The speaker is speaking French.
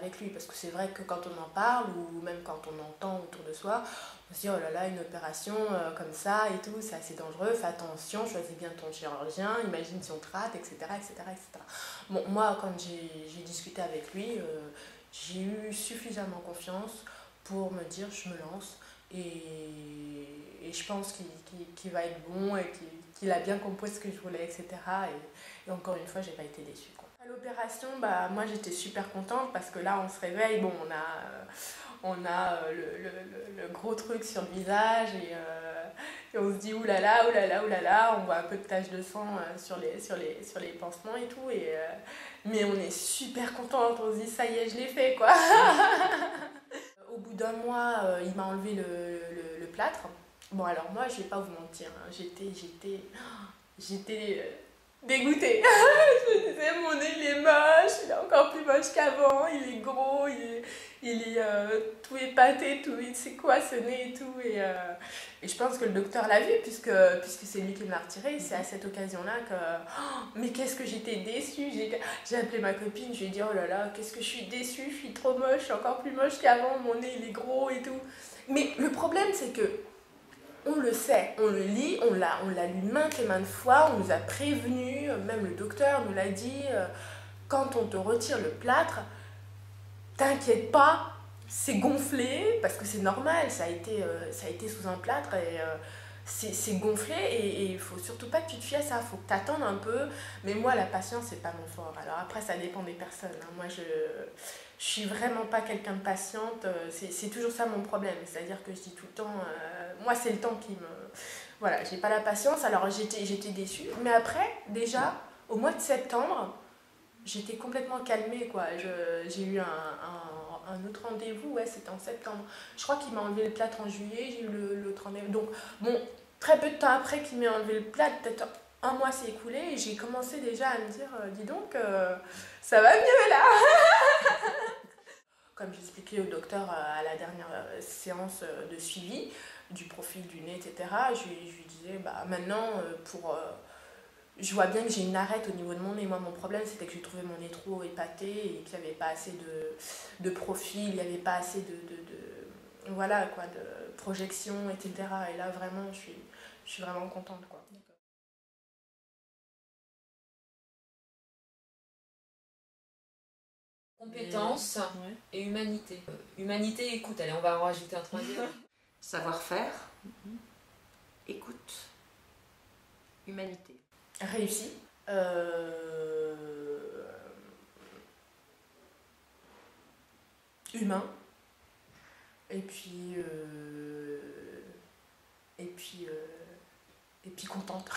avec lui, parce que c'est vrai que quand on en parle, ou même quand on entend autour de soi, on se dit oh là là, une opération comme ça et tout, c'est assez dangereux, fais attention, choisis bien ton chirurgien, imagine si on te rate, etc. etc., etc. Bon, moi, quand j'ai discuté avec lui, j'ai eu suffisamment confiance pour me dire je me lance, et je pense qu'il va être bon et qu'il a bien compris ce que je voulais, etc. Et encore une fois, j'ai pas été déçue, quoi. À l'opération, bah, moi j'étais super contente parce que là on se réveille, bon, on a le gros truc sur le visage, et on se dit oulala, oulala, oulala, on voit un peu de taches de sang sur les pansements et tout, mais on est super contente, on se dit ça y est, je l'ai fait, quoi. Au bout d'un mois, il m'a enlevé le plâtre. Bon, alors moi, je vais pas vous mentir, hein, j'étais dégoûtée. Je me disais, mon nez, il est moche, il est encore plus moche qu'avant, il est gros, il est tout épaté, tout, c'est quoi ce nez et tout. Et je pense que le docteur l'a vu, puisque c'est lui qui me l'a retiré. C'est à cette occasion-là que, oh, mais qu'est-ce que j'étais déçue. J'ai appelé ma copine, je lui ai dit, oh là là, qu'est-ce que je suis déçue, je suis trop moche, je suis encore plus moche qu'avant, mon nez, il est gros et tout. Mais le problème, c'est que on le sait, on le lit, on l'a lu maintes et maintes fois, on nous a prévenus, même le docteur nous l'a dit, quand on te retire le plâtre, t'inquiète pas, c'est gonflé, parce que c'est normal, ça a été sous un plâtre, et c'est gonflé, et il faut surtout pas que tu te fies à ça, il faut que tu attendes un peu. Mais moi, la patience, c'est pas mon fort. Alors après, ça dépend des personnes, hein. Moi, je suis vraiment pas quelqu'un de patiente, c'est toujours ça mon problème, c'est-à-dire que je dis tout le temps, moi c'est le temps qui me... Voilà, j'ai pas la patience, alors j'étais déçue, mais après, déjà, au mois de septembre, j'étais complètement calmée, quoi. J'ai eu un autre rendez-vous, ouais, c'était en septembre. Je crois qu'il m'a enlevé le plâtre en juillet, j'ai eu l'autre rendez-vous. Donc, bon, très peu de temps après qu'il m'ait enlevé le plâtre, peut-être un mois s'est écoulé, et j'ai commencé déjà à me dire, dis donc, ça va mieux là. Comme j'expliquais au docteur à la dernière séance de suivi du profil du nez, etc., je lui disais, bah, maintenant, je vois bien que j'ai une arête au niveau de mon nez. Moi, mon problème, c'était que j'ai trouvé mon nez trop épaté et qu'il n'y avait pas assez de profil, il n'y avait pas assez voilà, quoi, de projection, etc. Et là, vraiment, je suis vraiment contente, quoi. Compétence et humanité. Humanité, écoute, allez, on va en rajouter un troisième. Savoir-faire, écoute, humanité. Réussi. Humain. Et puis... et puis contente.